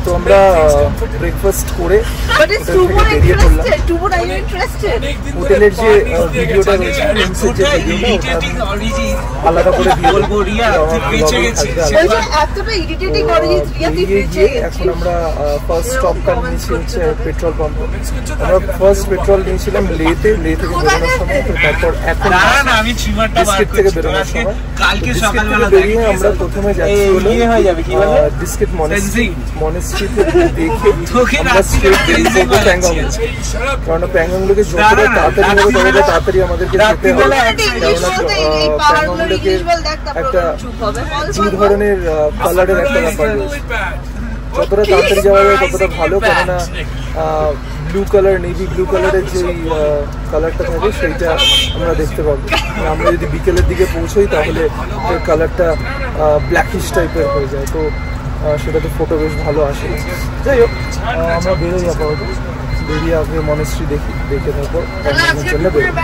তো আমরা ব্রেকফাস্ট করে বেরিয়ে পড়লাম। হোটেলের যে ভিডিওটা রয়েছে রুমসের যে ভিডিওটা আলাদা করে এখন আমরা ফার্স্ট স্টপটা নিয়েছি হচ্ছে পেট্রোল পাম্প। আমরা ফার্স্ট পেট্রোল নিয়েছিলাম লে থেকে বেরোনোর সময়। তারপর এখন ডিস্ট্রিক্ট থেকে বেরোনোর সময় বেরিয়ে আমরা প্রথমে যাচ্ছি হলো ডিস্ট্রিক্ট মনেস্ট্রিতে দেখে আমরা স্ট্রেট বেরিয়ে পড়বো প্যাংগং। কারণ প্যাংগংগুলোকে যতটা তাড়াতাড়ি হবে ততটা তাড়াতাড়ি আমাদেরকে যেতে হবে। কেননা প্যাংগংগুলোকে একটা দু ধরনের কালারের একটা ব্যাপার রয়েছে। যতটা তাড়াতাড়ি যাওয়া যায় ততটা ভালো, কেননা ব্লু কালার নেভি ব্লু কালারের যে কালারটা থাকে সেইটা আমরা দেখতে পাবো। আমরা যদি বিকেলের দিকে পৌঁছই তাহলে এর কালারটা ব্ল্যাকিশ টাইপের হয়ে যায়, তো সেটাতে ফটো বেশ ভালো আসে। যাই হোক, আমরা বেরোই আপাতত। বেরিয়ে আগে মনেস্ট্রি দেখে থাকবো জন্য বেরোবো।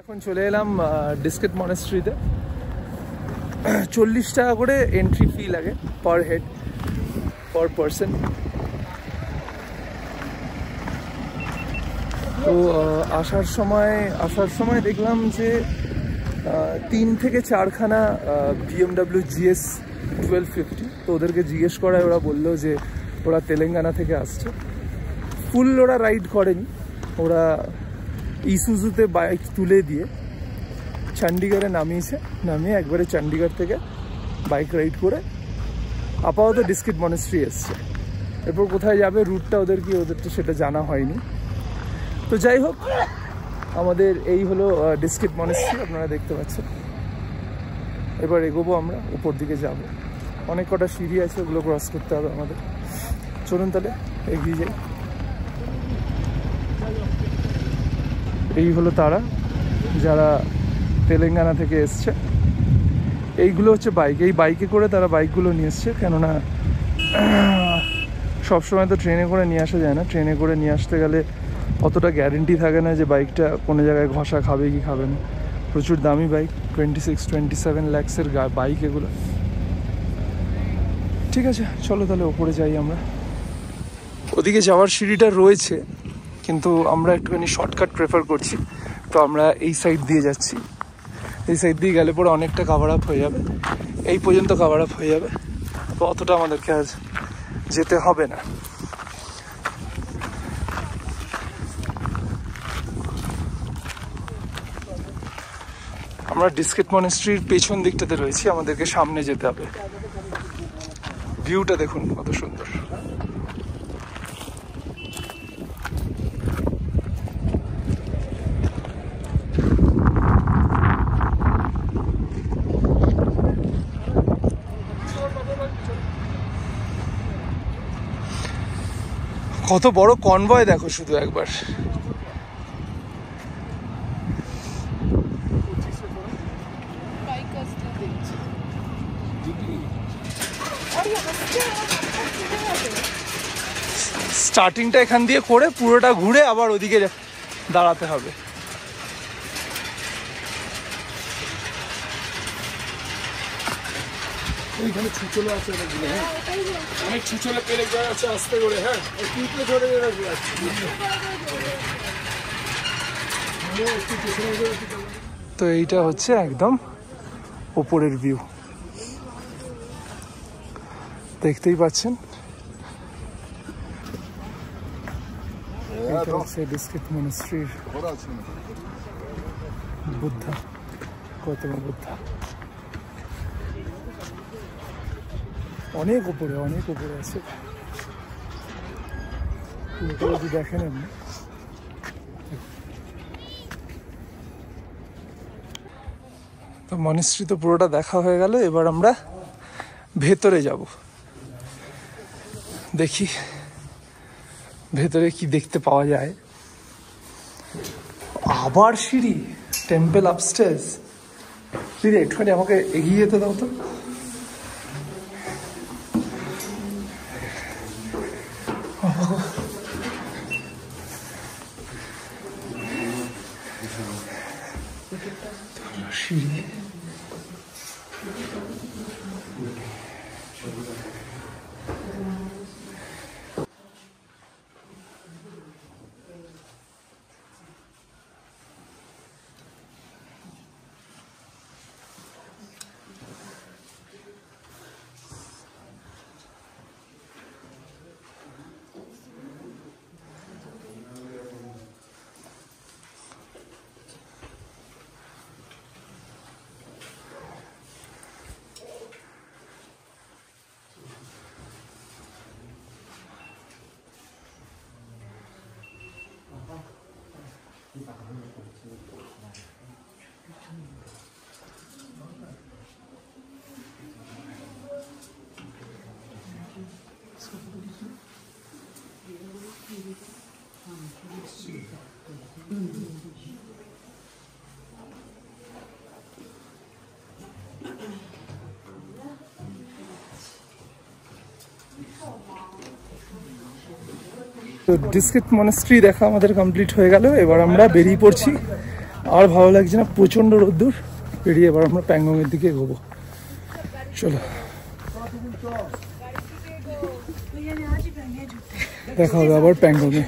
এখন চলে এলাম ডিস্ট্রিক্ট মনেস্ট্রিতে। 40 টাকা করে এন্ট্রি ফি লাগে পার হেড পার পারসন। তো আসার সময় দেখলাম যে 3 থেকে 4খানা BMW GS 1250। তো ওদেরকে জিজ্ঞেস করায় ওরা বললো যে ওরা তেলেঙ্গানা থেকে আসছে। ফুল ওরা রাইড করেনি, ওরা ইসুজুতে বাইক তুলে দিয়ে চণ্ডীগড়ে নামিয়ে একবারে চণ্ডীগড় থেকে বাইক রাইড করে আপাতত ডিস্ট্রিক্ট মনেস্ট্রি এসছে। এরপর কোথায় যাবে রুটটা ওদের তো সেটা জানা হয়নি। তো যাই হোক, আমাদের এই হলো ডিস্ট্রিক্ট মনেস্ট্রি, আপনারা দেখতে পাচ্ছেন। এবার এগোবো আমরা, উপর দিকে যাব। অনেক কটা সিঁড়ি আছে, ওগুলো ক্রস করতে হবে আমাদের। চলুন তাহলে এগিয়ে যাই। এই হলো তারা যারা তেলেঙ্গানা থেকে এসছে। এইগুলো হচ্ছে বাইক, এই বাইকে করে তারা বাইকগুলো নিয়ে এসছে। কেননা সবসময় তো ট্রেনে করে নিয়ে আসা যায় না। ট্রেনে করে নিয়ে আসতে গেলে অতটা গ্যারেন্টি থাকে না যে বাইকটা কোনো জায়গায় ঘষা খাবে কি খাবে না। প্রচুর দামি বাইক, 26-27 লাখসের বাইক এগুলো। ঠিক আছে, চলো তাহলে ওপরে যাই আমরা। ওদিকে যাওয়ার সিঁড়িটা রয়েছে, কিন্তু আমরা একটুখানি শর্টকাট প্রেফার করছি। তো আমরা এই সাইড দিয়ে যাচ্ছি। এই সাইড দিয়ে গেলে পরে অনেকটা কভার আপ হয়ে যাবে, এই পর্যন্ত কভার আপ হয়ে যাবে। তো অতটা আমাদেরকে আজ যেতে হবে না। আমরা ডিস্ট্রিক্ট মনেস্ট্রির পেছন দিকটাতে রয়েছি, আমাদেরকে সামনে যেতে হবে। ভিউটা দেখুন কত সুন্দর। কত বড় কনভয় দেখো শুধু একবার। স্টার্টিংটা এখান দিয়ে করে পুরোটা ঘুরে আবার ওদিকে দাঁড়াতে হবে। ওইখানে ছুচলো আছে অনেকগুলো। হ্যাঁ, অনেক ছুচলো পেরে যাওয়া আছে আস্তে করে। হ্যাঁ, পিঁপড়ে ধরে যাচ্ছে। তো এইটা হচ্ছে একদম উপরের ভিউ, দেখতেই পাচ্ছেন। এটা হচ্ছে ডিস্ট্রিক্ট মনেস্ট্রির বুদ্ধা, গৌতম বুদ্ধা। অনেক উপরে আছে। যদি দেখেন আপনি, তো মনেস্ট্রি তো পুরোটা দেখা হয়ে গেল। এবার আমরা ভেতরে যাব, দেখি ভেতরে কি দেখতে পাওয়া যায়। আবার সিঁড়ি, টেম্পল আপস্টেয়ার্স। দিদি একটুখানি আমাকে এগিয়ে যেতে দাও তো। সিঁড়ি তো ডিস্ট্রিক্ট মনাস্ট্রি দেখা আমাদের কমপ্লিট হয়ে গেল। এবার আমরা বেরিয়ে পড়ছি, আর ভালো লাগছে না, প্রচন্ড রোদ্দুর। বেরিয়ে এবার আমরা প্যাংগংয়ের দিকে এগোবো। চলো দেখা হবে আবার প্যাংগংয়ে।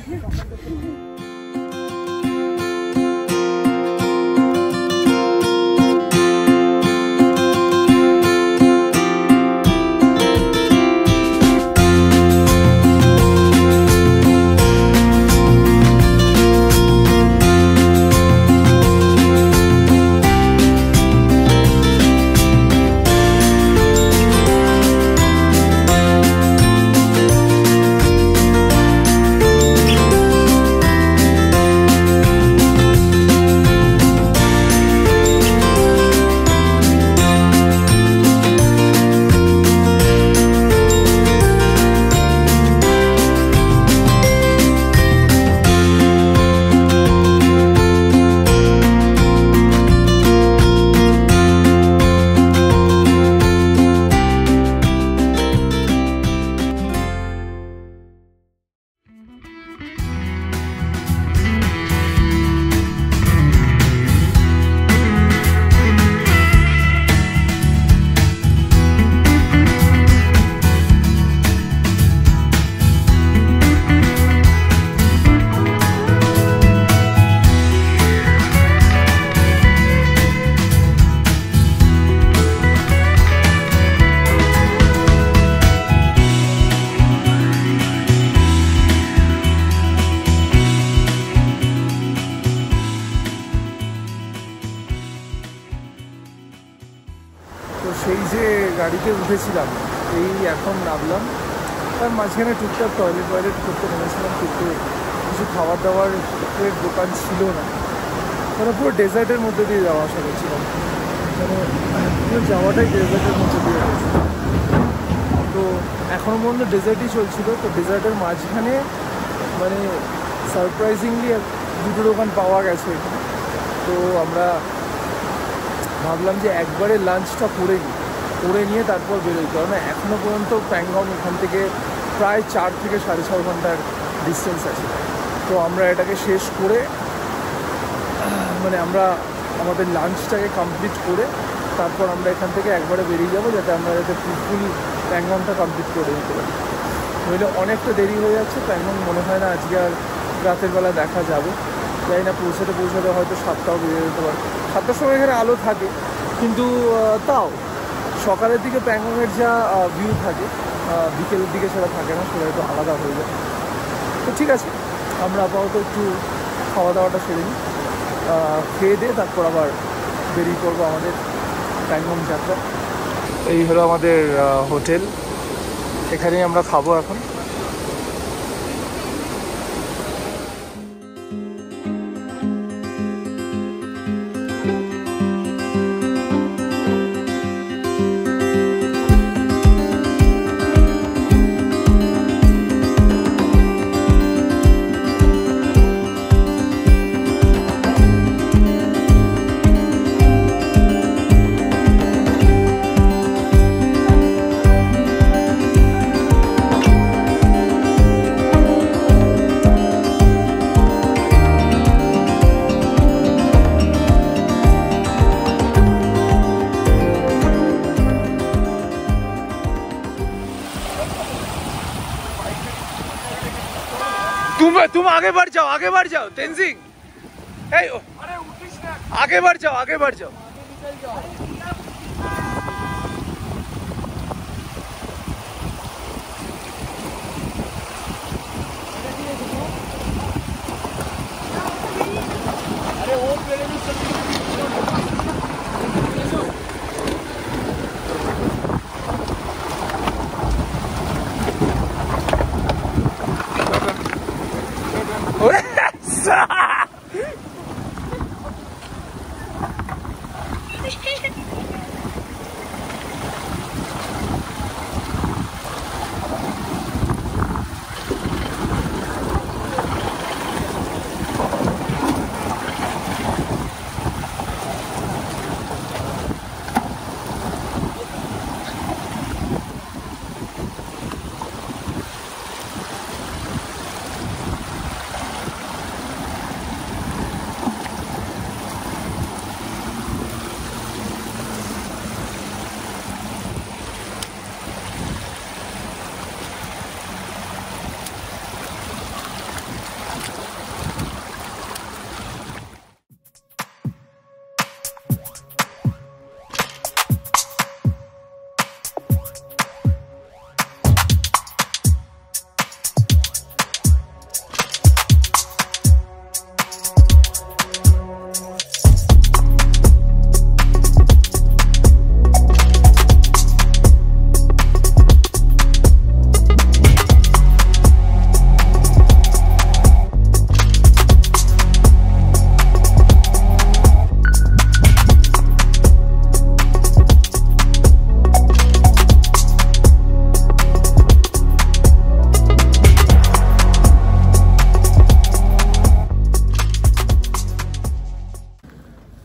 তো সেই যে গাড়িতে উঠেছিলাম, এই এখন নামলাম। তার মাঝখানে টুকটাক টয়লেট করতে নেমেছিলাম, কিন্তু কিছু খাবার দাবার দোকান ছিল না। মানে পুরো ডেজার্টের মধ্যে দিয়ে যাওয়া আসা করছিলাম, মানে পুরো যাওয়াটাই ডেজার্টের মধ্যে দিয়ে গেছে। তো এখনও পর্যন্ত ডেজার্টই চলছিল। তো ডেজার্টের মাঝখানে মানে সারপ্রাইজিংলি দুটো দোকান পাওয়া গেছে এখানে। তো আমরা ভাবলাম যে একবারে লাঞ্চটা করে নিয়ে তারপর বেরোই, কারণ এখনও পর্যন্ত প্যাংগং এখান থেকে প্রায় 4 থেকে 6.5 ঘন্টার ডিস্টেন্স আছে। তো আমরা এটাকে শেষ করে মানে আমরা আমাদের লাঞ্চটাকে কমপ্লিট করে তারপর আমরা এখান থেকে একবারে বেরিয়ে যাবো, যাতে আমরা ফুল প্যাংগংটা কমপ্লিট করে নিতে পারি। নইলে অনেকটা দেরি হয়ে যাচ্ছে। প্যাংগং মনে হয় না আজকে আর রাতের বেলা দেখা যাবে। জানি না, পৌঁছাতে হয়তো 7টাও বেজে যেতে পারে। 7টার সময় এখানে আলো থাকে, কিন্তু তাও সকালের দিকে প্যাংগংয়ের যা ভিউ থাকে বিকেলের দিকে সেটা থাকে না, সেটা একটু আলাদা হয়ে যায়। তো ঠিক আছে, আমরা আপাতত একটু খাওয়া দাওয়াটা সেরে নিই, খেয়ে দিয়ে তারপর আবার বেরিয়ে পড়বো আমাদের প্যাংগং যাত্রা। এই হলো আমাদের হোটেল, এখানেই আমরা খাবো এখন। तुम आगे बढ़ जाओ तेंजिंग आगे बढ़ जाओ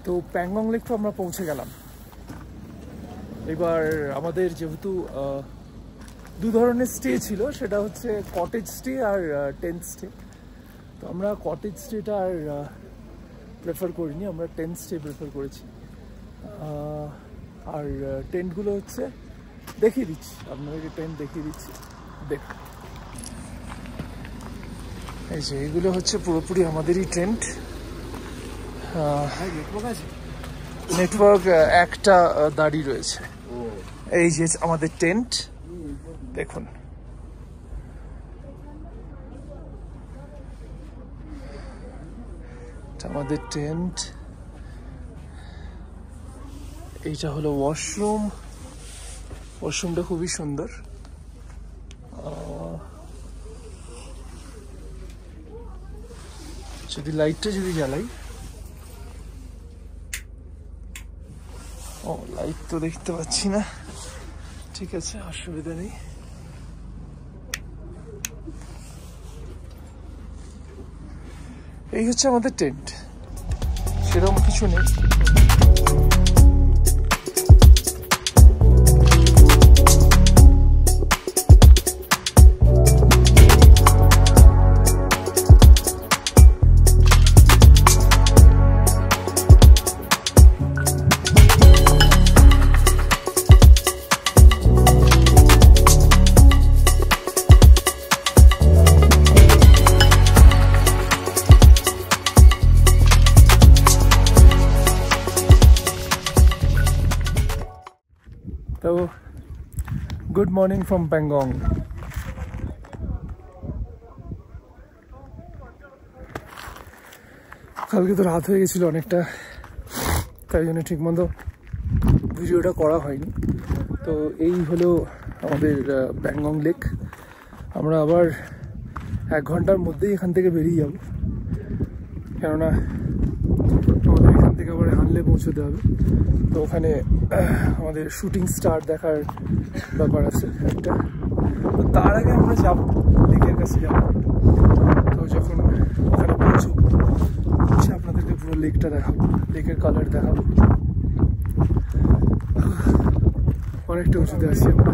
তো প্যাংগং লেক তো আমরা পৌঁছে গেলাম। এবার আমাদের যেহেতু দু ধরনের স্টে ছিল, সেটা হচ্ছে কটেজ স্টে আর টেন্ট স্টে। তো আমরা কটেজ স্টেটা আর প্রেফার করিনি, আমরা টেন্ট স্টে প্রেফার করেছি। আর টেন্টগুলো হচ্ছে দেখিয়ে দিচ্ছি আপনাদেরকে, টেন্ট দেখিয়ে দিচ্ছি। দেখুন এই যে এগুলো হচ্ছে পুরোপুরি আমাদেরই টেন্ট। নেটওয়ার্ক একটা দাঁড়িয়ে রয়েছে। এই যে আমাদের টেন্ট দেখুন, আমাদের টেন্ট। এইটা হলো ওয়াশরুমটা খুবই সুন্দর। যদি লাইটটা জ্বালাই, লাইট তো দেখতে পাচ্ছি না, ঠিক আছে অসুবিধা নেই। এই হচ্ছে আমাদের টেন্ট, সেরকম কিছু নেই। তো গুড মর্নিং ফ্রম প্যাংগং। কালকে তো রাত হয়ে গেছিল অনেকটা, তাই জন্য ঠিক মতো ভিডিওটা করা হয়নি। তো এই হলো আমাদের প্যাংগং লেক। আমরা আবার 1 ঘন্টার মধ্যেই এখান থেকে বেরিয়ে যাব, কেননা আমাদের এখান থেকে আবার হানলে পৌঁছতে হবে। তো ওখানে আমাদের শুটিং স্টার দেখার ব্যাপার আছে একটা। তো তার আগে আমরা যাব লেকের কাছে যাব। তো যখন ওখানে পৌঁছব আপনাদেরকে পুরো লেকটা দেখাবো, লেকের কালার দেখাবো। অনেকটা উঁচুতে আছি আমরা,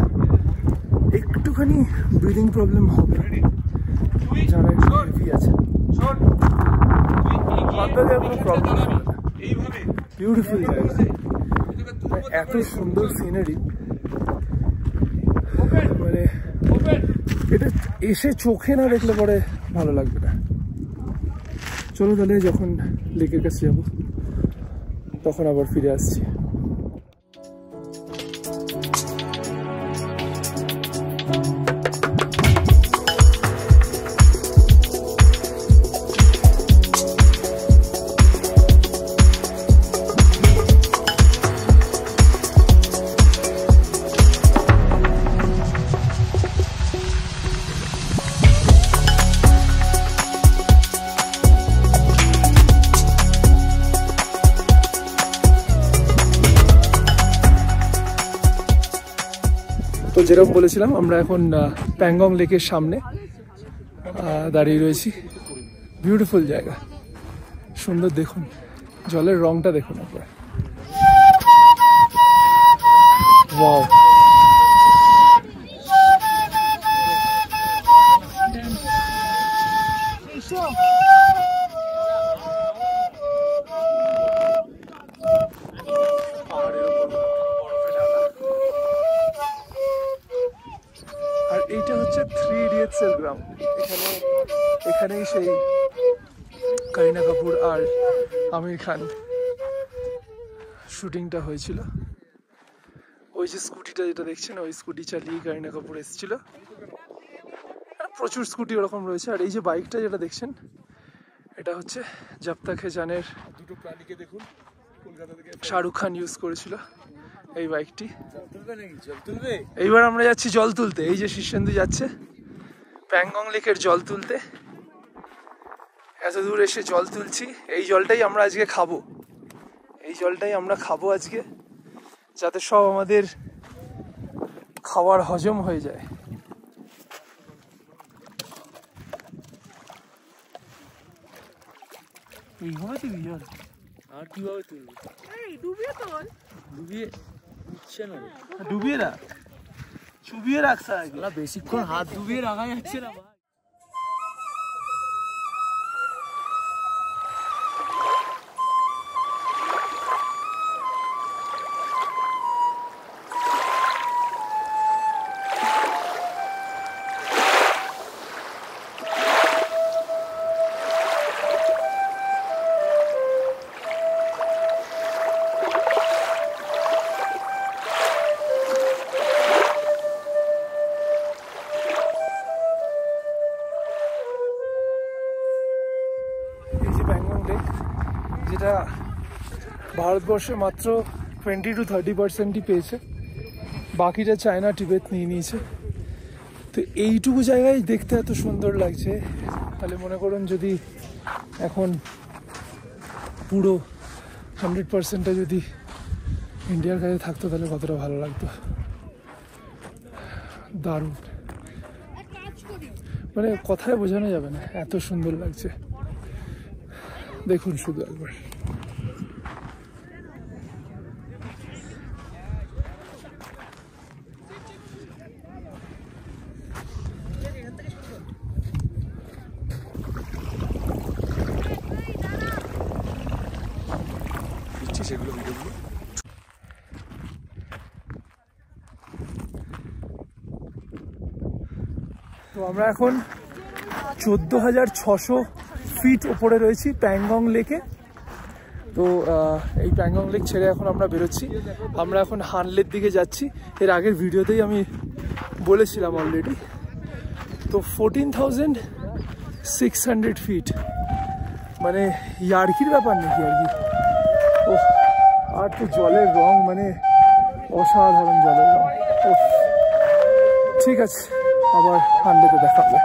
একটুখানি ব্রিদিং প্রবলেম হবে যারা একটু হেভি আছে। কোনো প্রবলেম হবে না, বিউটিফুল জায়গা, এত সুন্দর সিনারি, মানে এটা এসে চোখে না দেখলে পরে ভালো লাগবে না। চলো তাহলে যখন লেকের কাছে যাবো তখন আবার ফিরে আসছি। তো যেরকম বলেছিলাম আমরা এখন প্যাংগং লেকের সামনে দাঁড়িয়ে রয়েছি। বিউটিফুল জায়গা, সুন্দর। দেখুন জলের রংটা দেখুন আপনারা। ওয়াও, আর এইটা হচ্ছে 3 Idiots এর গ্রাম। এখানেই সেই করিনা কাপুর আর আমির খান শুটিংটা হয়েছিল। ওই যে স্কুটিটা যেটা দেখছেন, ওই স্কুটি চালিয়ে করিনা কাপুর এসেছিল। প্রচুর স্কুটি ওরকম রয়েছে। আর এই যে বাইকটা যেটা দেখছেন, এটা হচ্ছে জব তক হে জানের দুটো প্রাণীকে দেখুন, কলকাতা থেকে শাহরুখ খান ইউজ করেছিল এই বাইকটি। এইবার আমরা যাচ্ছি জল তুলতে। এই যে শীর্ষেন্দু যাচ্ছে প্যাংগং লেকের জল তুলতে। এত দূর এসে জল তুলছি। এই জলটাই আমরা আজকে খাবো, এই জলটাই আমরা খাবো আজকে, যাতে সব আমাদের খাবার হজম হয়ে যায়। এইভাবে তুলবি জল? আর কিভাবে তুলবি? ডুবিয়ে তোল। ডুবিয়ে উঠছে না, ডুবিয়ে রাখ, চুবিয়ে রাখছে আগে। বেশিক্ষণ হাত ডুবিয়ে রাখা যাচ্ছে না। যেটা ভারতবর্ষে মাত্র 20 to 30% পেয়েছে, বাকিটা চায়না টিবেট নিয়ে নিয়েছে। তো এইটুকু জায়গায় দেখতে এত সুন্দর লাগছে, তাহলে মনে করুন যদি এখন পুরো 100%টা যদি ইন্ডিয়ার কাছে থাকতো তাহলে কতটা ভালো লাগতো। দারুণ, মানে কথায় বোঝানো যাবে না, এত সুন্দর লাগছে। দেখুন শুধু একবার। সেগুলো ভিডিওগুলো তো আমরা এখন 14,600 ফিট ওপরে রয়েছি প্যাংগং লেকে। তো এই প্যাংগং লেক ছেড়ে এখন আমরা বেরোচ্ছি। আমরা এখন হানলের দিকে যাচ্ছি। এর আগের ভিডিওতেই আমি বলেছিলাম অলরেডি। তো 14,600 ফিট, মানে ইয়ার্কির ব্যাপার নাকি আর কি। ও আর তো জলের রং মানে অসাধারণ জলের রং। ও ঠিক আছে, আবার হানলেতে দেখা হবে।